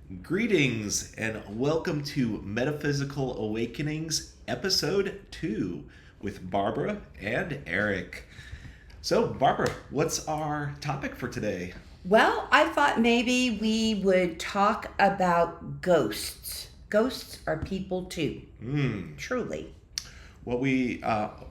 Greetings and welcome to Metaphysical Awakenings, Episode 2 with Barbara and Eric. So, Barbara, what's our topic for today? Well, I thought maybe we would talk about ghosts. Ghosts are people too. Truly. Well,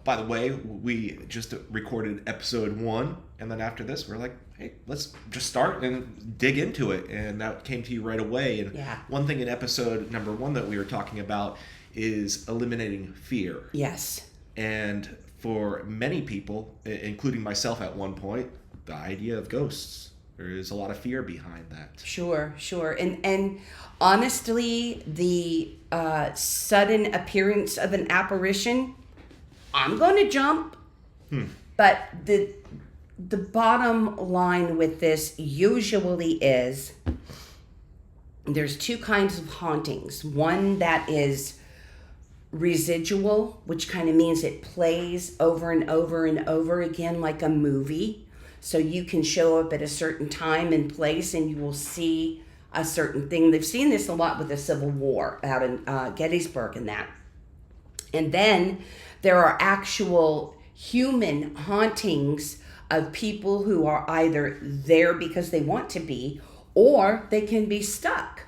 by the way, we just recorded Episode 1, and then after this, we're like, hey, let's just start and dig into it. And that came to you right away. And One thing in episode number 1 that we were talking about is eliminating fear. Yes. And for many people, including myself at one point, the idea of ghosts, there is a lot of fear behind that. Sure. And honestly, the sudden appearance of an apparition, I'm going to jump. But the bottom line with this usually is there's two kinds of hauntings. One that is residual, which kind of means it plays over and over and over again like a movie. So you can show up at a certain time and place and you will see a certain thing. They've seen this a lot with the Civil War out in Gettysburg and that. And then there are actual human hauntings of people who are either there because they want to be, or they can be stuck.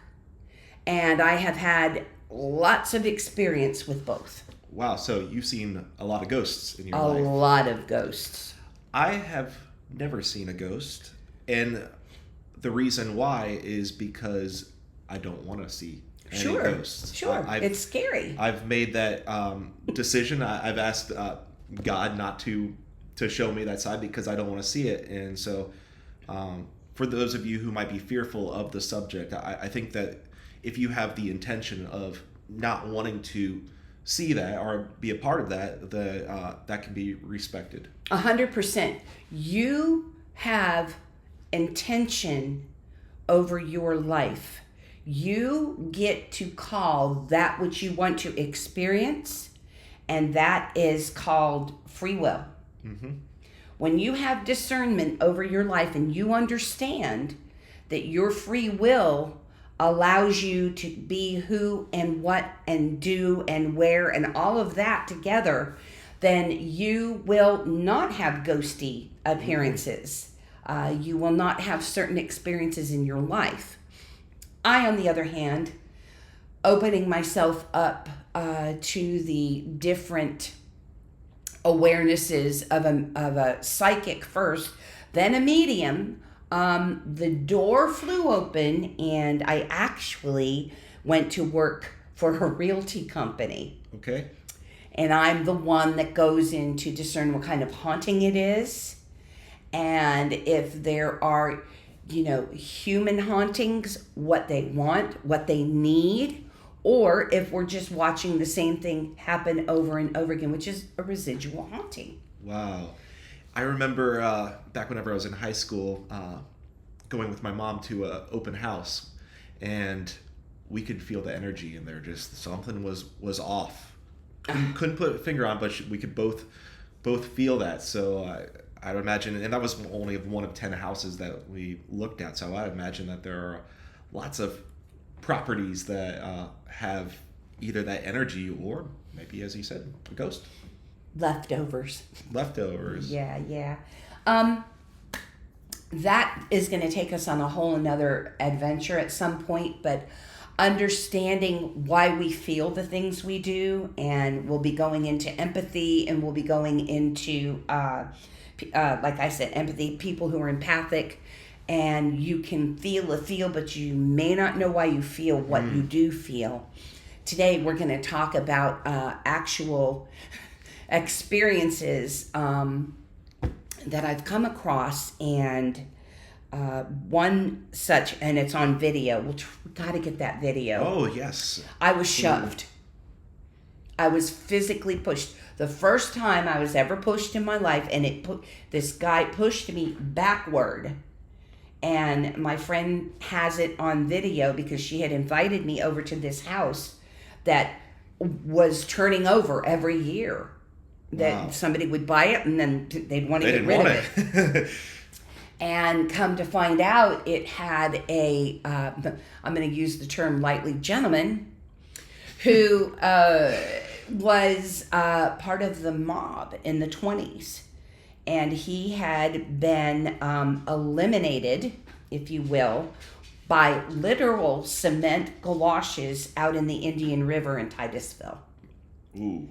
And I have had lots of experience with both. Wow, so you've seen a lot of ghosts in your life. A lot of ghosts. I have never seen a ghost, and the reason why is because I don't want to see any ghosts. Sure, it's scary. I've made that decision. I've asked God not to show me that side because I don't want to see it. And so for those of you who might be fearful of the subject, I think that if you have the intention of not wanting to see that or be a part of that, that can be respected. 100%. You have intention over your life. You get to call that which you want to experience, and that is called free will. Mm-hmm. When you have discernment over your life and you understand that your free will allows you to be who and what and do and where and all of that together, then you will not have ghosty appearances. You will not have certain experiences in your life. I, on the other hand, opening myself up to the different awarenesses of a psychic first, then a medium, the door flew open and I actually went to work for a realty company. Okay. And I'm the one that goes in to discern what kind of haunting it is. And if there are, human hauntings, what they want, what they need, or if we're just watching the same thing happen over and over again, which is a residual haunting. Wow. I remember back whenever I was in high school, going with my mom to an open house, and we could feel the energy in there. Just something was off. Couldn't put a finger on, but we could both feel that. So I would imagine, and that was only one of 10 houses that we looked at. So I imagine that there are lots of properties that have either that energy or maybe, as you said, a ghost. Leftovers. Yeah. That is going to take us on a whole another adventure at some point, but understanding why we feel the things we do, and we'll be going into empathy, and we'll be going into, like I said, empathy, people who are empathic, and you can feel a feel, but you may not know why you feel what you do feel. Today, we're going to talk about actual experiences that I've come across, and one such, and it's on video. We got to get that video. Oh, yes. I was shoved. I was physically pushed. The first time I was ever pushed in my life, and this guy pushed me backward. And my friend has it on video because she had invited me over to this house that was turning over every year. That somebody would buy it and then they'd want to get rid of it. And come to find out, it had I'm going to use the term lightly, gentleman, who was part of the mob in the 20s. And he had been eliminated, if you will, by literal cement galoshes out in the Indian River in Titusville. Ooh.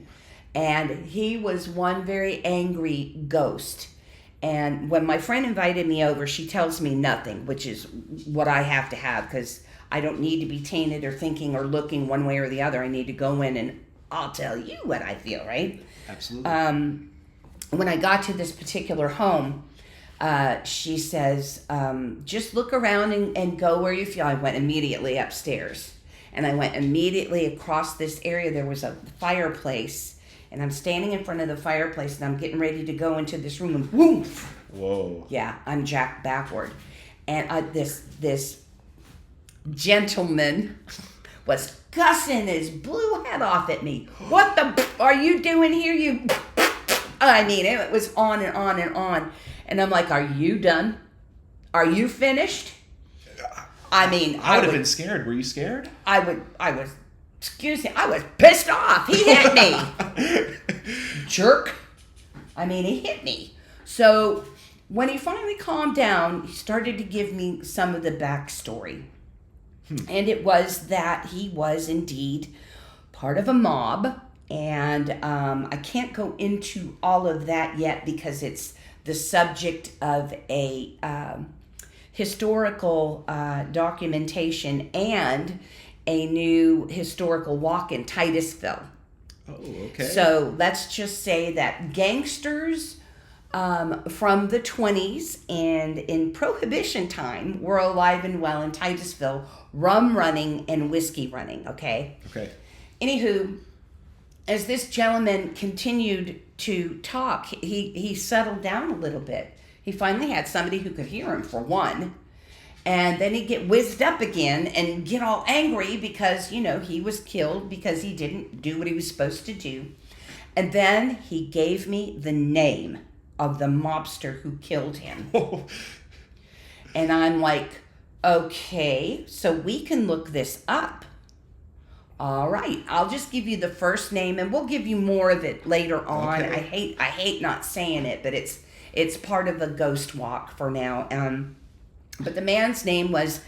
And he was one very angry ghost. And when my friend invited me over, she tells me nothing, which is what I have to have, because I don't need to be tainted or thinking or looking one way or the other. I need to go in and I'll tell you what I feel, right? Absolutely. When I got to this particular home, she says, just look around and go where you feel. I went immediately upstairs. And I went immediately across this area. There was a fireplace. And I'm standing in front of the fireplace, and I'm getting ready to go into this room, and woof! Whoa. Yeah, I'm jacked backward. And this gentleman was cussing his blue head off at me. What the are you doing here, you... I mean, it was on and on and on. And I'm like, are you done? Are you finished? I mean, I would have been scared. Were you scared? I was... Excuse me, I was pissed off. He hit me. Jerk. I mean, he hit me. So when he finally calmed down, he started to give me some of the backstory. And it was that he was indeed part of a mob. And I can't go into all of that yet because it's the subject of a historical documentation and a new historical walk in Titusville. Oh, okay. So let's just say that gangsters from the 20s and in Prohibition time were alive and well in Titusville, rum running and whiskey running, okay? Okay. Anywho, as this gentleman continued to talk, he settled down a little bit. He finally had somebody who could hear him, for one. And then he'd get whizzed up again and get all angry because, you know, he was killed because he didn't do what he was supposed to do. And then he gave me the name of the mobster who killed him. And I'm like, okay, so we can look this up. All right, I'll just give you the first name and we'll give you more of it later on. Okay. I hate not saying it, but it's part of the ghost walk for now. But the man's name was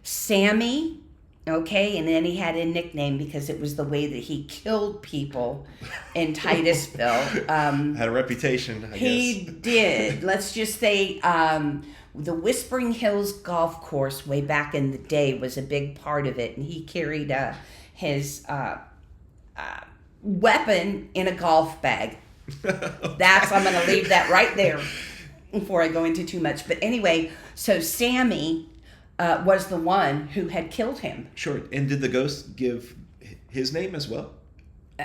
Sammy, okay? And then he had a nickname because it was the way that he killed people in Titusville. Had a reputation, I guess. He did. Let's just say the Whispering Hills Golf Course way back in the day was a big part of it. And he carried his weapon in a golf bag. I'm going to leave that right there before I go into too much. But anyway, so Sammy was the one who had killed him. Sure. And did the ghost give his name as well?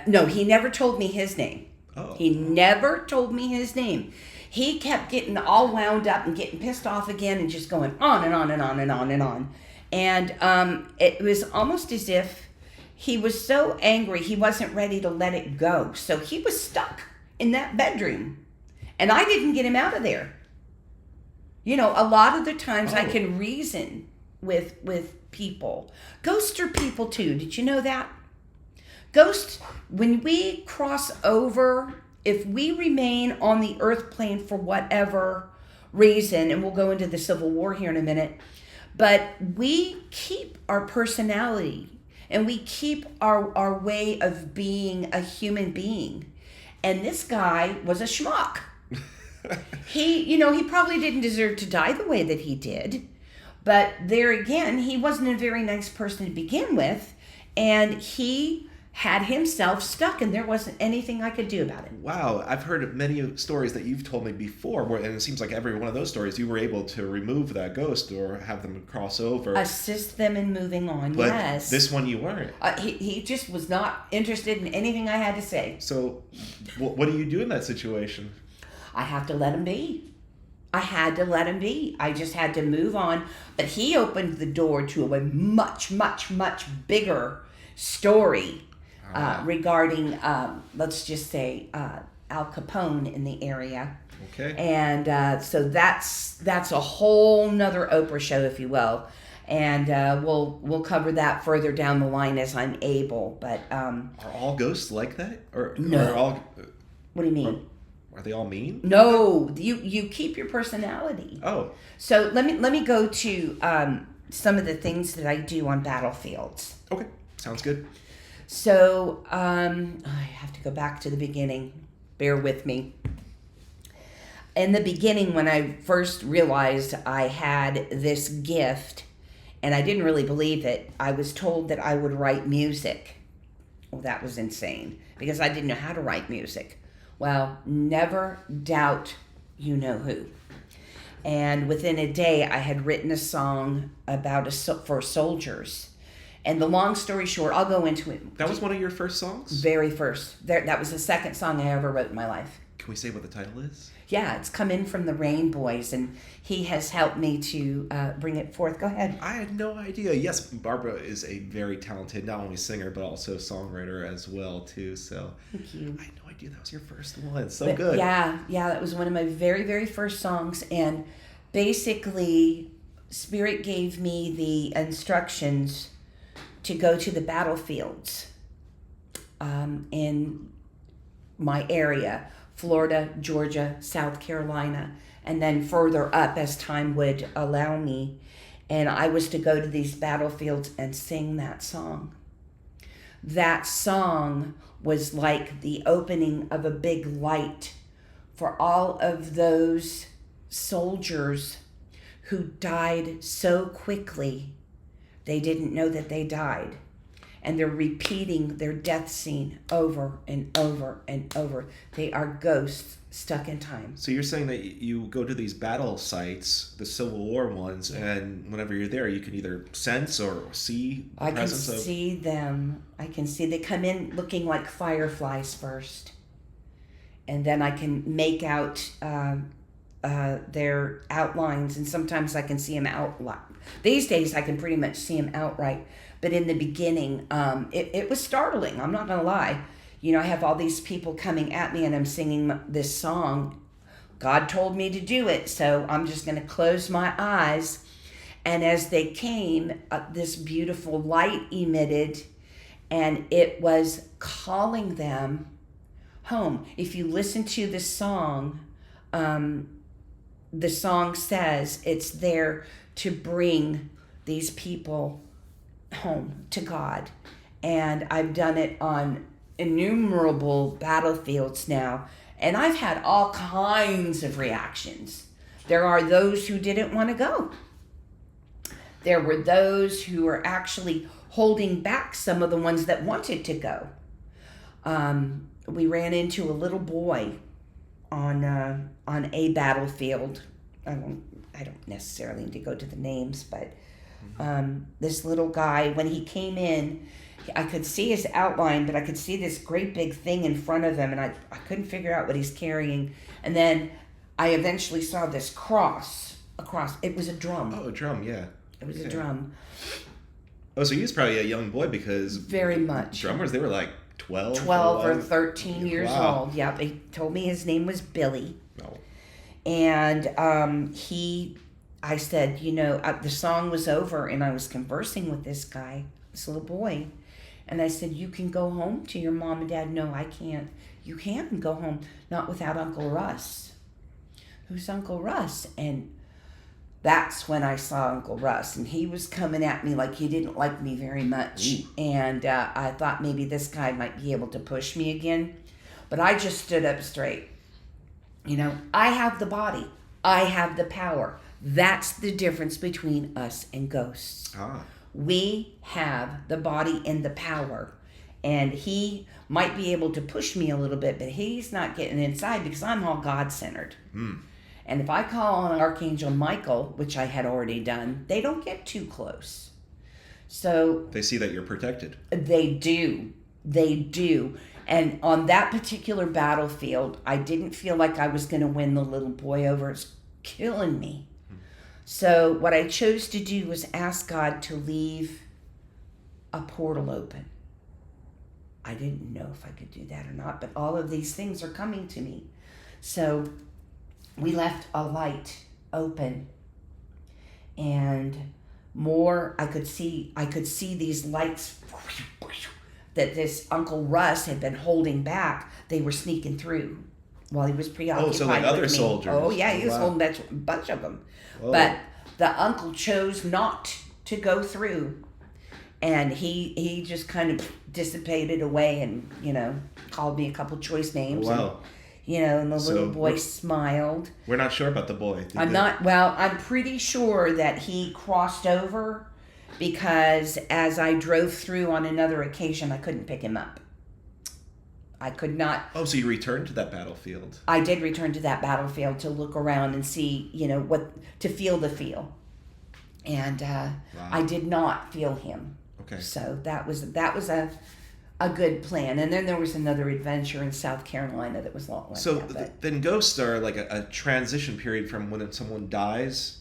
No, he never told me his name. Oh. He never told me his name. He kept getting all wound up and getting pissed off again and just going on and on and on and on and on. And it was almost as if he was so angry he wasn't ready to let it go. So he was stuck in that bedroom. And I didn't get him out of there. You know, a lot of the times I can reason with people. Ghosts are people too. Did you know that? Ghosts, when we cross over, if we remain on the earth plane for whatever reason, and we'll go into the Civil War here in a minute, but we keep our personality and we keep our way of being a human being. And this guy was a schmuck. He probably didn't deserve to die the way that he did. But there again, he wasn't a very nice person to begin with. And he had himself stuck, and there wasn't anything I could do about it. Wow, I've heard of many stories that you've told me before, and it seems like every one of those stories you were able to remove that ghost or have them cross over. Assist them in moving on, but yes. This one you weren't. He just was not interested in anything I had to say. So what do you do in that situation? I have to let him be. I had to let him be. I just had to move on. But he opened the door to a much, much, much bigger story regarding, let's just say, Al Capone in the area. Okay. And so that's a whole nother Oprah show, if you will. And we'll cover that further down the line as I'm able. But are all ghosts like that, or no? Are all, what do you mean? Are they all mean? No, you keep your personality. Oh. So let me go to some of the things that I do on battlefields. Okay, sounds good. So I have to go back to the beginning. Bear with me. In the beginning, when I first realized I had this gift, and I didn't really believe it, I was told that I would write music. Well, that was insane because I didn't know how to write music. Well, never doubt you know who. And within a day, I had written a song for soldiers. And the long story short, I'll go into it. That was one of your first songs? Very first. That was the second song I ever wrote in my life. Can we say what the title is? Yeah, it's come in from the Rain Boys, and he has helped me to bring it forth. Go ahead. I had no idea. Yes, Barbara is a very talented, not only singer, but also songwriter as well, too. So thank you. I had no idea that was your first one. So good. Yeah, that was one of my very, very first songs. And basically, Spirit gave me the instructions to go to the battlefields in my area. Florida, Georgia, South Carolina, and then further up as time would allow me. And I was to go to these battlefields and sing that song. That song was like the opening of a big light for all of those soldiers who died so quickly they didn't know that they died. And they're repeating their death scene over and over and over. They are ghosts stuck in time. So you're saying that you go to these battle sites, the Civil War ones, and whenever you're there, you can either sense or see the presence of... I can see them. I can see they come in looking like fireflies first. And then I can make out their outlines, and sometimes I can see them outright. These days, I can pretty much see them outright. But in the beginning, it was startling. I'm not going to lie. You know, I have all these people coming at me and I'm singing this song. God told me to do it, so I'm just going to close my eyes. And as they came, this beautiful light emitted, and it was calling them home. If you listen to the song says it's there to bring these people home to God. And I've done it on innumerable battlefields now, and I've had all kinds of reactions. There are those who didn't want to go. There were those who were actually holding back some of the ones that wanted to go. We ran into a little boy on a battlefield. I don't necessarily need to go to the names, but this little guy, when he came in, I could see his outline, but I could see this great big thing in front of him, and I couldn't figure out what he's carrying. And then I eventually saw this cross across. It was a drum. Oh, a drum, yeah. It was a drum. Oh, so he was probably a young boy because... Very much. Drummers, they were like 12 or 13 years old. Yep, he told me his name was Billy. Oh. And I said, the song was over, and I was conversing with this guy, this little boy. And I said, you can go home to your mom and dad. No, I can't. You can go home. Not without Uncle Russ. Who's Uncle Russ? And that's when I saw Uncle Russ. And he was coming at me like he didn't like me very much. Ooh. And I thought maybe this guy might be able to push me again. But I just stood up straight. I have the body. I have the power. That's the difference between us and ghosts. We have the body and the power. And he might be able to push me a little bit, but he's not getting inside because I'm all God-centered. And if I call on Archangel Michael, which I had already done, they don't get too close. So they see that you're protected. They do. They do. And on that particular battlefield, I didn't feel like I was going to win the little boy over. It's killing me. So what I chose to do was ask God to leave a portal open. I didn't know if I could do that or not, but all of these things are coming to me. So we left a light open, and more I could see these lights that this Uncle Russ had been holding back. They were sneaking through while he was preoccupied. Oh, so like other soldiers. Oh yeah, he was holding a bunch of them. Whoa. But the uncle chose not to go through, and he just kind of dissipated away, and called me a couple choice names. Wow. And the little boy smiled. We're not sure about the boy. I'm pretty sure that he crossed over, because as I drove through on another occasion, I couldn't pick him up. I could not. Oh, so you returned to that battlefield? I did return to that battlefield to look around and see, to feel the feel. And wow. I did not feel him. Okay. So that was a good plan. And then there was another adventure in South Carolina that was long like so that. Then ghosts are like a transition period from when someone dies.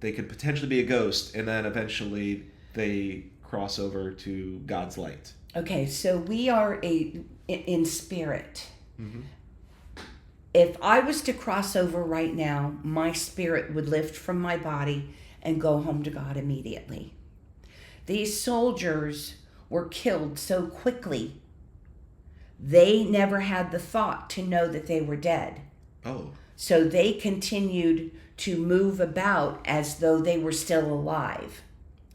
They could potentially be a ghost, and then eventually they cross over to God's light. Okay, so we are in spirit. Mm-hmm. If I was to cross over right now, my spirit would lift from my body and go home to God immediately. These soldiers were killed so quickly, they never had the thought to know that they were dead. Oh. So they continued to move about as though they were still alive.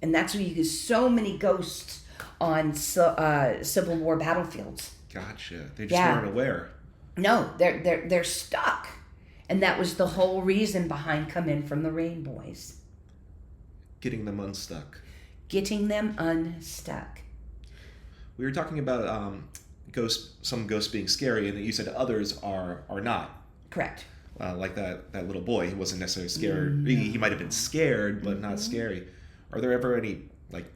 And that's why you get so many ghosts on Civil War battlefields. Gotcha. They just weren't aware. No, they're stuck. And that was the whole reason behind Come In From the Rain Boys. Getting them unstuck. Getting them unstuck. We were talking about some ghosts being scary, and you said others are not. Correct. Like that little boy, he wasn't necessarily scared. He might have been scared, but not scary. Are there ever any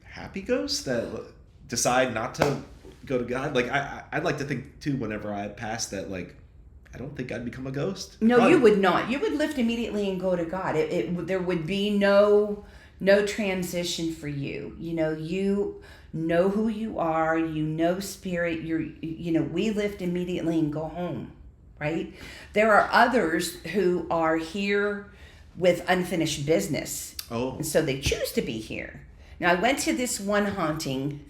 happy ghosts that decide not to go to God? I'd like to think too, whenever I pass that, I don't think I'd become a ghost. No, probably. You would not. You would lift immediately and go to God. There would be no transition for you. You know who you are. Spirit. We lift immediately and go home. Right? There are others who are here with unfinished business. Oh. And so they choose to be here. Now, I went to this one haunting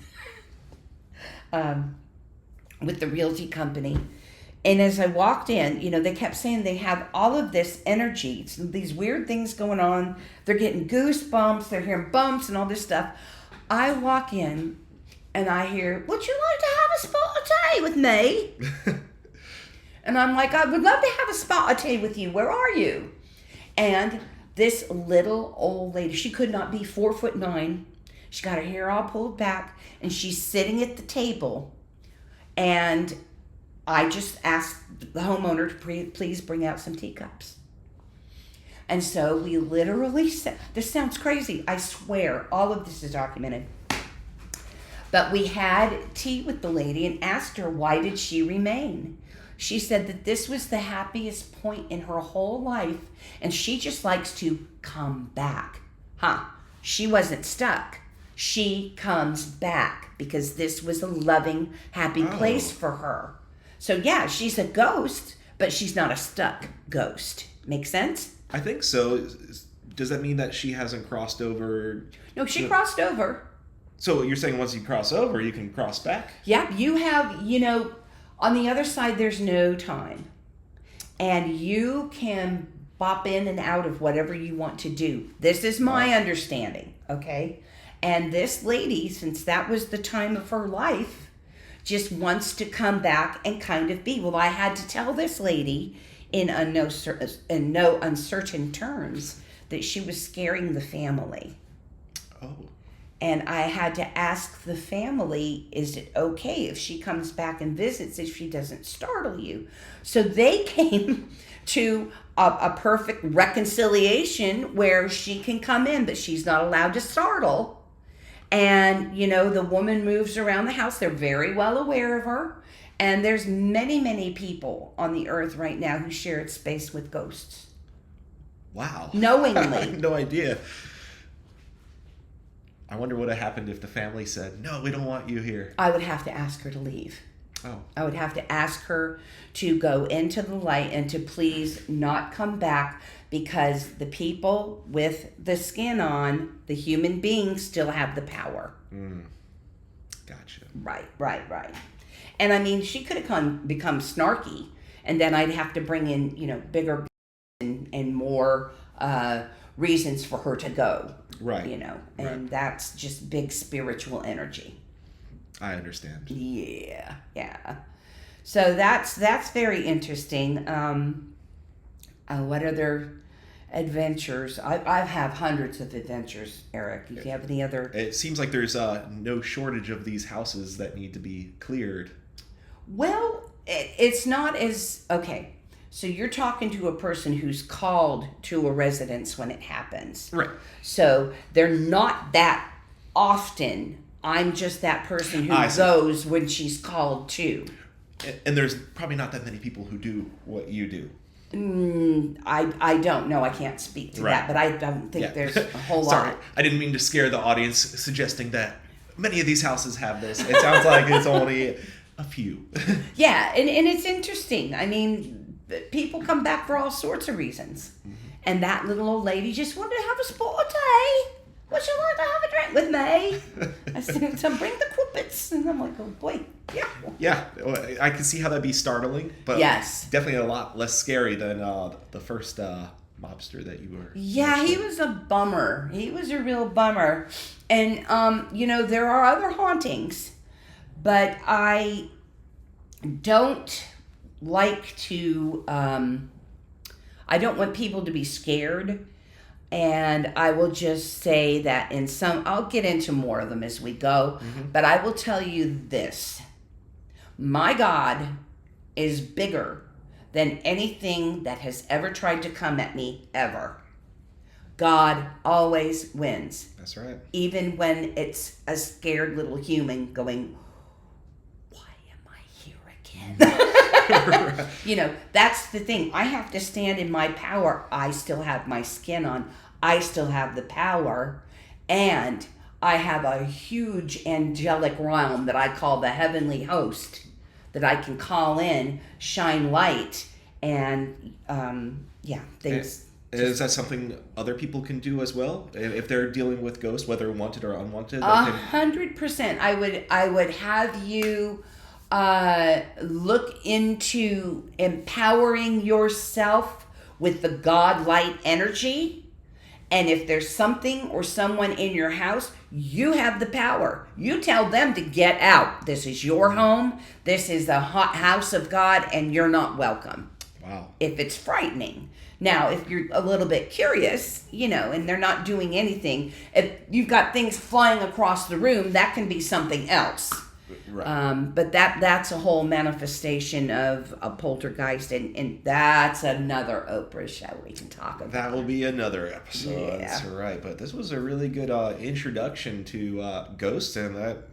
with the realty company. And as I walked in, they kept saying they have all of this energy, these weird things going on. They're getting goosebumps. They're hearing bumps and all this stuff. I walk in and I hear, "Would you like to have a spot of tea with me?" And I'm like, "I would love to have a spot of tea with you. Where are you?" And this little old lady, she could not be 4'9". She got her hair all pulled back, and she's sitting at the table. And I just asked the homeowner to please bring out some teacups. And so we literally said, this sounds crazy. I swear, all of this is documented. But we had tea with the lady and asked her, why did she remain? She said that this was the happiest point in her whole life, and she just likes to come back. She wasn't stuck. She comes back because this was a loving, happy place for her. So yeah, she's a ghost, but she's not a stuck ghost. Make sense? I think so. Does that mean that she hasn't crossed over? No, she crossed over. So you're saying once you cross over, you can cross back? Yeah, you have, on the other side, there's no time. And you can bop in and out of whatever you want to do. This is my understanding, okay? And this lady, since that was the time of her life, just wants to come back and kind of be. Well, I had to tell this lady in no uncertain terms that she was scaring the family. Oh. And I had to ask the family, is it okay if she comes back and visits if she doesn't startle you? So they came to a perfect reconciliation where she can come in, but she's not allowed to startle. And, the woman moves around the house. They're very well aware of her. And there's many, many people on the earth right now who share space with ghosts. Wow. Knowingly. I had no idea. I wonder what would have happened if the family said, "No, we don't want you here." I would have to ask her to leave. Oh. I would have to ask her to go into the light and to please not come back, because the people with the skin on, the human beings, still have the power. Gotcha. Right. And I mean, she could have become snarky, and then I'd have to bring in, bigger and more reasons for her to go. Right. And that's just big spiritual energy. I understand. Yeah. So that's very interesting. What other adventures? I have hundreds of adventures, Eric. Do you have any other? It seems like there's no shortage of these houses that need to be cleared. Well, it's not as... Okay, so you're talking to a person who's called to a residence when it happens. Right. So they're not that often. I'm just that person who goes when she's called to. And there's probably not that many people who do what you do. I don't know. I can't speak to that, but I don't think there's a whole lot. Sorry, I didn't mean to scare the audience suggesting that many of these houses have this. It sounds like it's only a few. Yeah, and it's interesting. I mean, people come back for all sorts of reasons. Mm-hmm. And that little old lady just wanted to have a spot of tea. Would you like to have a drink with me? I said, so bring the crumpets. And I'm like, oh boy, yeah. Yeah, I can see how that'd be startling, but yes, definitely a lot less scary than the first mobster that you were. Yeah, he was a bummer. He was a real bummer. And, there are other hauntings, but I don't like to, I don't want people to be scared. And I will just say that I'll get into more of them as we go, but I will tell you this. My God is bigger than anything that has ever tried to come at me, ever. God always wins. That's right. Even when it's a scared little human going, why am I here again? That's the thing. I have to stand in my power. I still have my skin on. I still have the power. And I have a huge angelic realm that I call the heavenly host that I can call in, shine light, and things. Is that something other people can do as well? If they're dealing with ghosts, whether wanted or unwanted? 100%. I would have you look into empowering yourself with the God light energy. And if there's something or someone in your house, you have the power. You tell them to get out. This is your home. This is the house of God, and you're not welcome. Wow. If it's frightening. Now, if you're a little bit curious, and they're not doing anything, if you've got things flying across the room, that can be something else. Right. But that's a whole manifestation of a poltergeist, and that's another Oprah show we can talk about. That will be another episode. Yeah. That's right. But this was a really good introduction to ghosts, and that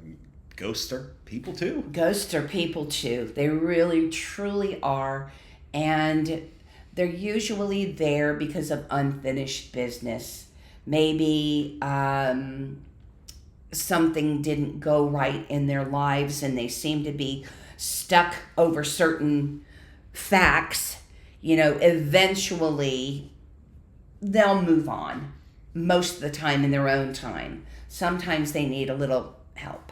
ghosts are people too. Ghosts are people too. They really, truly are, and they're usually there because of unfinished business. Maybe something didn't go right in their lives and they seem to be stuck over certain facts. Eventually they'll move on, most of the time in their own time. Sometimes they need a little help.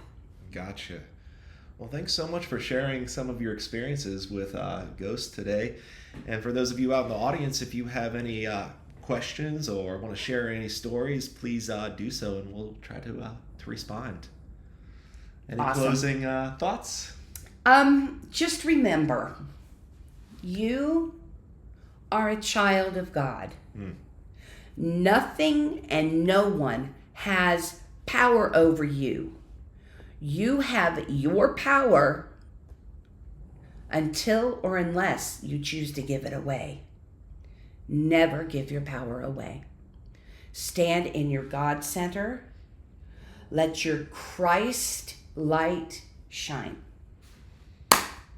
Gotcha. Well, thanks so much for sharing some of your experiences with ghosts today. And for those of you out in the audience, if you have any questions or want to share any stories, please do so, and we'll try to respond. Any awesome. Closing thoughts? Just remember, you are a child of God. Nothing and no one has power over you. You have your power until or unless you choose to give it away. Never give your power away. Stand in your God center. Let your Christ light shine.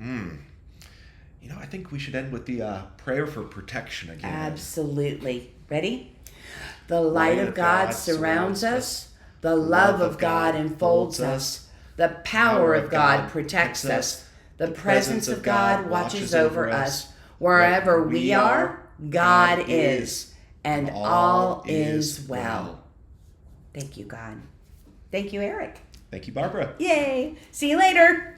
I think we should end with the prayer for protection again. Absolutely. Ready? The light of God surrounds us. The love of God enfolds us. The power of God protects us. The presence of God watches over us. Wherever we are, God is, and all is well. Thank you, God. Thank you, Eric. Thank you, Barbara. Yay. See you later.